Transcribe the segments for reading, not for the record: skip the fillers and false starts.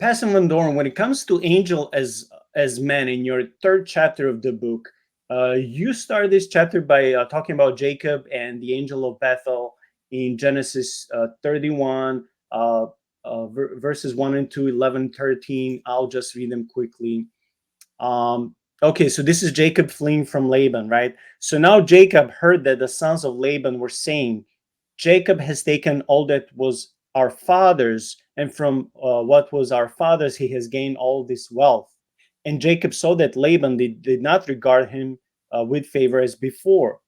Pastor Van Dorn, when it comes to angel as men in your third chapter of the book, you start this chapter by talking about Jacob and the angel of Bethel in Genesis 31, verses 1 and 2, 11, 13. I'll just read them quickly. Okay, so this is Jacob fleeing from Laban, right? So now Jacob heard that the sons of Laban were saying, Jacob has taken all that was our father's, and from what was our father's, he has gained all this wealth. And Jacob saw that Laban did not regard him with favor as before.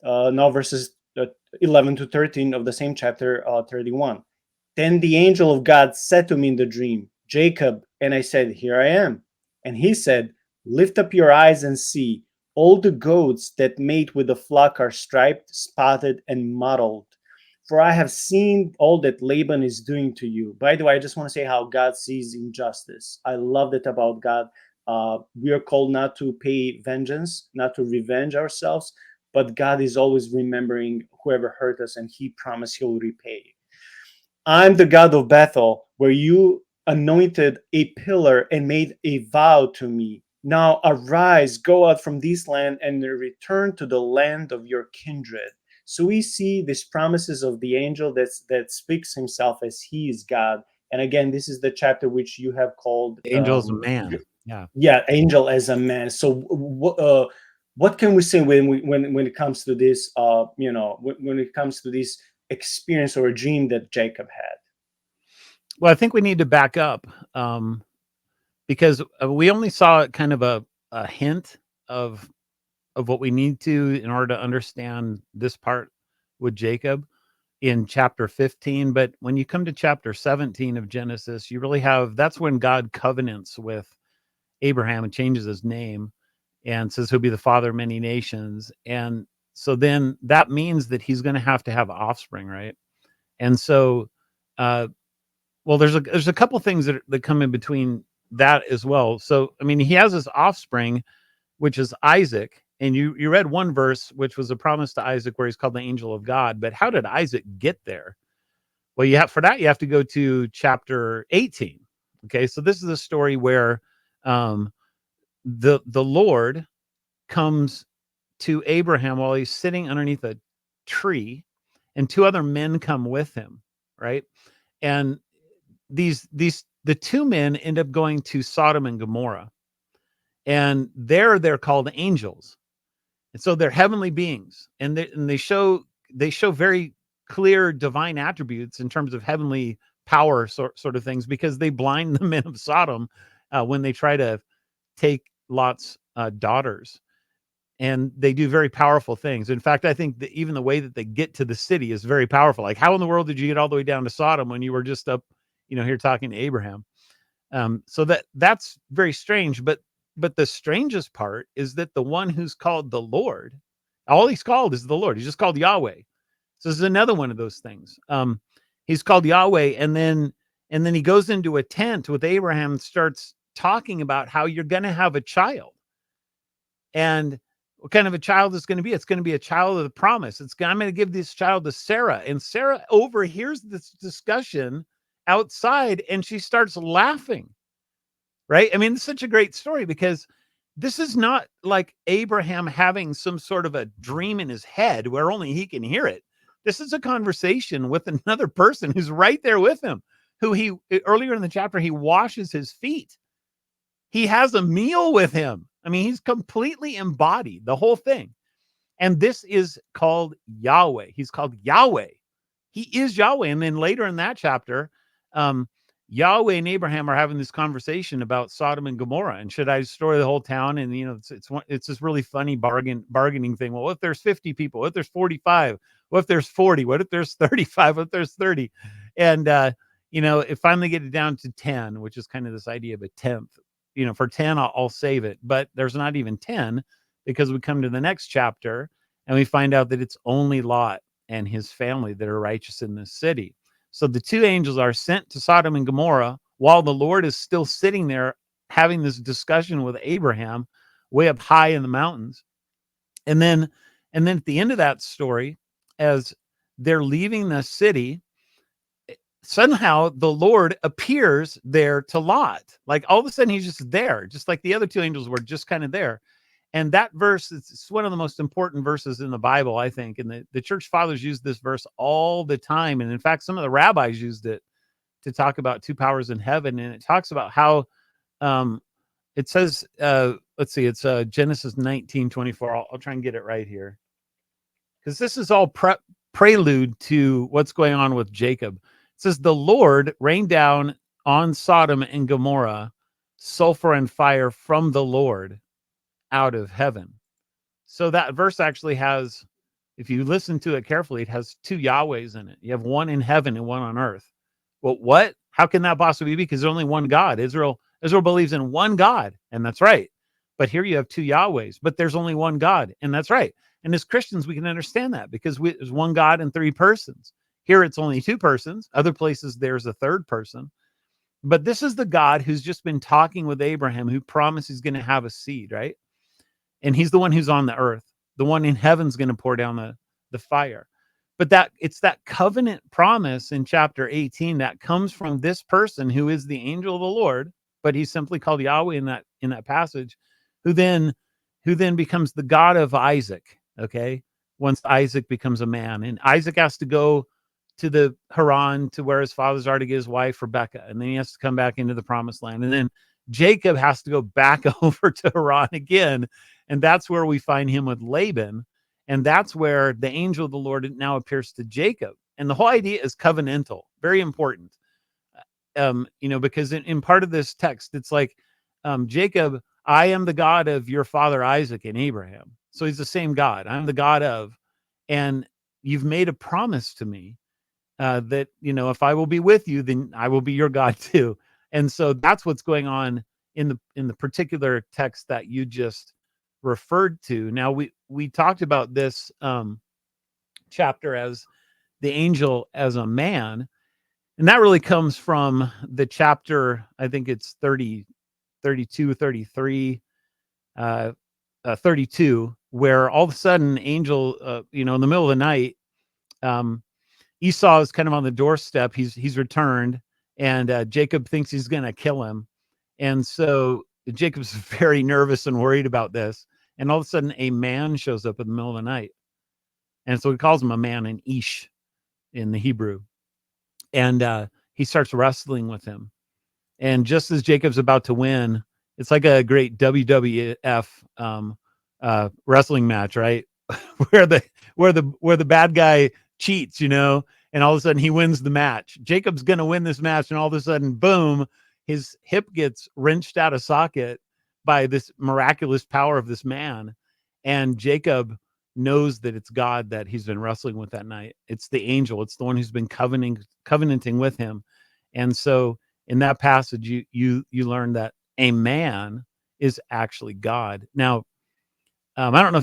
Now, verses 11 to 13 of the same chapter 31. Then the angel of God said to me in the dream, Jacob, and I said, Here I am. And he said, Lift up your eyes and see. All the goats that mate with the flock are striped, spotted, and mottled. For I have seen all that Laban is doing to you. By the way, I just want to say how God sees injustice. I love that about God. We are called not to pay vengeance, not to revenge ourselves, but God is always remembering whoever hurt us, and he promised he'll repay. I'm the God of Bethel, where you anointed a pillar and made a vow to me. Now arise, go out from this land and return to the land of your kindred. So we see these promises of the angel that speaks himself as he is God. And again, this is the chapter which you have called The angel is a man. Yeah. yeah, angel as a man. So what can we say when it comes to this when it comes to this experience or a dream that Jacob had? Well, I think we need to back up because we only saw kind of a hint of what we need to in order to understand this part with Jacob in chapter 15. But when you come to chapter 17 of Genesis, you really have, that's when God covenants with Abraham and changes his name and says he'll be the father of many nations. And so then that means that he's going to have offspring, right? And so, well, there's a couple things that come in between that as well. So, I mean, he has his offspring, which is Isaac. And you read one verse, which was a promise to Isaac where he's called the angel of God. But how did Isaac get there? Well, you have to go to chapter 18. Okay. So this is a story where, the Lord comes to Abraham while he's sitting underneath a tree, and two other men come with him, right? And the two men end up going to Sodom and Gomorrah, and they're called angels, and so they're heavenly beings, and they show very clear divine attributes in terms of heavenly power sort of things, because they blind the men of Sodom when they try to take Lot's daughters, and they do very powerful things. In fact, I think that even the way that they get to the city is very powerful. Like, how in the world did you get all the way down to Sodom when you were just up, here talking to Abraham? So that's very strange. But the strangest part is that the one who's called the Lord, all he's called is the Lord. He's just called Yahweh. So this is another one of those things. He's called Yahweh, and then he goes into a tent with Abraham and starts talking about how you're going to have a child. And what kind of a child is going to be? It's going to be a child of the promise. I'm going to give this child to Sarah. And Sarah overhears this discussion outside, and she starts laughing, right? I mean, it's such a great story because this is not like Abraham having some sort of a dream in his head where only he can hear it. This is a conversation with another person who's right there with him, who earlier in the chapter, he washes his feet. He has a meal with him. I mean, he's completely embodied the whole thing. And this is called Yahweh. He's called Yahweh. He is Yahweh. And then later in that chapter, Yahweh and Abraham are having this conversation about Sodom and Gomorrah. And should I destroy the whole town? And, it's this really funny bargaining thing. Well, what if there's 50 people? What if there's 45? What if there's 40? What if there's 35? What if there's 30? And, it finally get it down to 10, which is kind of this idea of a tenth. For 10, I'll save it. But there's not even 10, because we come to the next chapter and we find out that it's only Lot and his family that are righteous in this city. So the two angels are sent to Sodom and Gomorrah while the Lord is still sitting there having this discussion with Abraham way up high in the mountains. And then at the end of that story, as they're leaving the city, somehow the Lord appears there to Lot. Like all of a sudden he's just there, just like the other two angels were just kind of there. And that verse is one of the most important verses in the Bible, I think. And the church fathers use this verse all the time. And in fact, some of the rabbis used it to talk about two powers in heaven. And it talks about how um, it says, let's see, it's Genesis 19:24. I'll try and get it right here, because this is all prelude to what's going on with Jacob. It says, the Lord rained down on Sodom and Gomorrah sulfur and fire from the Lord out of heaven. So that verse actually has, if you listen to it carefully, it has two Yahwehs in it. You have one in heaven and one on earth. Well, what? How can that possibly be? Because there's only one God. Israel believes in one God, and that's right. But here you have two Yahwehs, but there's only one God, and that's right. And as Christians, we can understand that because there's one God and three persons. Here it's only two persons. Other places there's a third person. But this is the God who's just been talking with Abraham, who promised he's going to have a seed, right? And he's the one who's on the earth. The one in heaven's going to pour down the fire. But that it's that covenant promise in chapter 18 that comes from this person who is the angel of the Lord, but he's simply called Yahweh in that passage, who then becomes the God of Isaac. Okay, once Isaac becomes a man, and Isaac has to go to the Haran, to where his fathers are, to get his wife Rebecca, and then he has to come back into the promised land, and then Jacob has to go back over to Haran again, and that's where we find him with Laban. And that's where the angel of the Lord now appears to Jacob. And the whole idea is covenantal, very important. Because in part of this text, it's like, Jacob, I am the God of your father Isaac and Abraham. So he's the same God. I'm the God of, and you've made a promise to me that, if I will be with you, then I will be your God too. And so that's what's going on in the particular text that you just referred to. Now we talked about this chapter as the angel as a man, and that really comes from the chapter, I think it's 30, 32, 33, 32, where all of a sudden angel, in the middle of the night, Esau is kind of on the doorstep. He's returned, and Jacob thinks he's going to kill him. And so Jacob's very nervous and worried about this. And all of a sudden, a man shows up in the middle of the night. And so he calls him a man, in Ish in the Hebrew. And he starts wrestling with him. And just as Jacob's about to win, it's like a great WWF wrestling match, right? where the bad guy cheats, and all of a sudden he wins the match. Jacob's going to win this match, and all of a sudden, boom, his hip gets wrenched out of socket by this miraculous power of this man. And Jacob knows that it's God that he's been wrestling with that night. It's the angel. It's the one who's been covenanting with him. And so in that passage, you learn that a man is actually God. Now, I don't know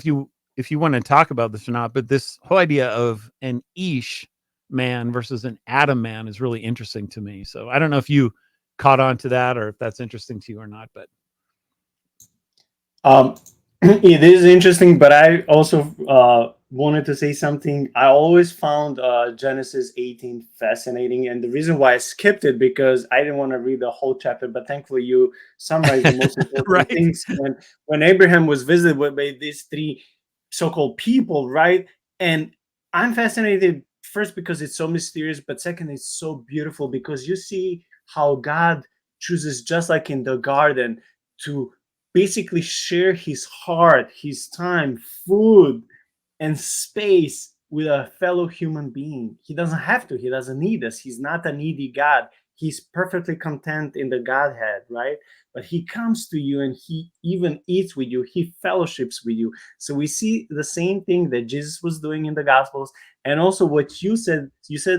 if you want to talk about this or not, but this whole idea of an Ish man versus an Adam man is really interesting to me. So I don't know if you caught on to that or if that's interesting to you or not, but it is interesting, but I also wanted to say something. I always found Genesis 18 fascinating, and the reason why I skipped it because I didn't want to read the whole chapter. But thankfully, you summarized the most important right. things. When Abraham was visited by these three so-called people, right? And I'm fascinated first because it's so mysterious, but second, it's so beautiful because you see how God chooses, just like in the garden, to basically share his heart, his time, food, and space with a fellow human being. He doesn't have to, he doesn't need us. He's not a needy God. He's perfectly content in the Godhead, right? But he comes to you and he even eats with you, he fellowships with you. So we see the same thing that Jesus was doing in the Gospels. And also what you said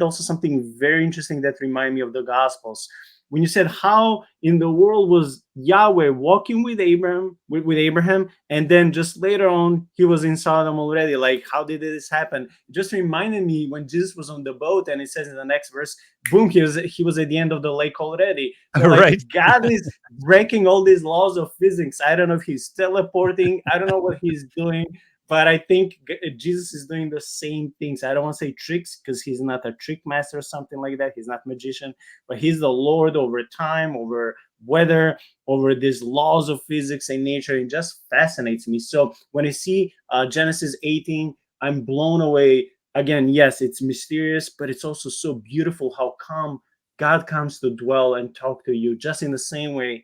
also something very interesting that reminded me of the Gospels. When you said how in the world was Yahweh walking with Abraham, and then just later on he was in Sodom already. Like, how did this happen? It just reminded me when Jesus was on the boat, and it says in the next verse, boom, he was at the end of the lake already. So like right. God is breaking all these laws of physics. I don't know if he's teleporting. I don't know what he's doing, but I think Jesus is doing the same things. I don't want to say tricks because he's not a trick master or something like that. He's not magician, but he's the Lord over time, over weather, over these laws of physics and nature. It just fascinates me. So when I see Genesis 18, I'm blown away. Again, yes, it's mysterious, but it's also so beautiful how come God comes to dwell and talk to you, just in the same way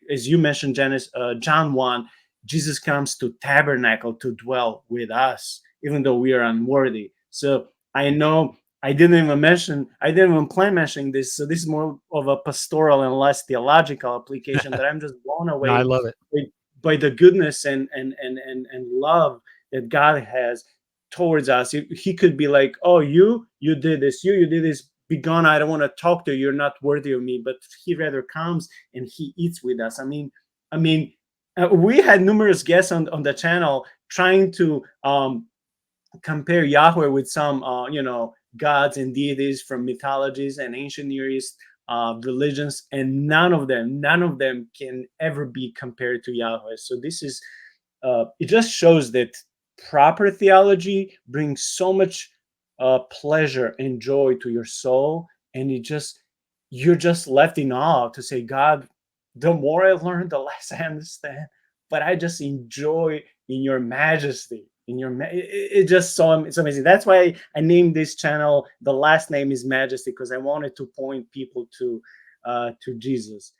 as you mentioned, Janice, John 1, Jesus comes to tabernacle, to dwell with us, even though we are unworthy. So I know I didn't even plan mentioning this. So this is more of a pastoral and less theological application, but I'm just blown No, I away love it. by, by the goodness and love that God has towards us. He could be like, oh, you did this, you did this, be gone, I don't want to talk to you, you're not worthy of me. But he rather comes and he eats with us. I mean, we had numerous guests on the channel trying to compare Yahweh with some gods and deities from mythologies and ancient Near East religions, and none of them can ever be compared to Yahweh. So this is it just shows that proper theology brings so much pleasure and joy to your soul, and you're just left in awe to say, God, the more I learn, the less I understand, but I just enjoy in your majesty. It's just so it's amazing. That's why I named this channel. The last name is Majesty, because I wanted to point people to Jesus.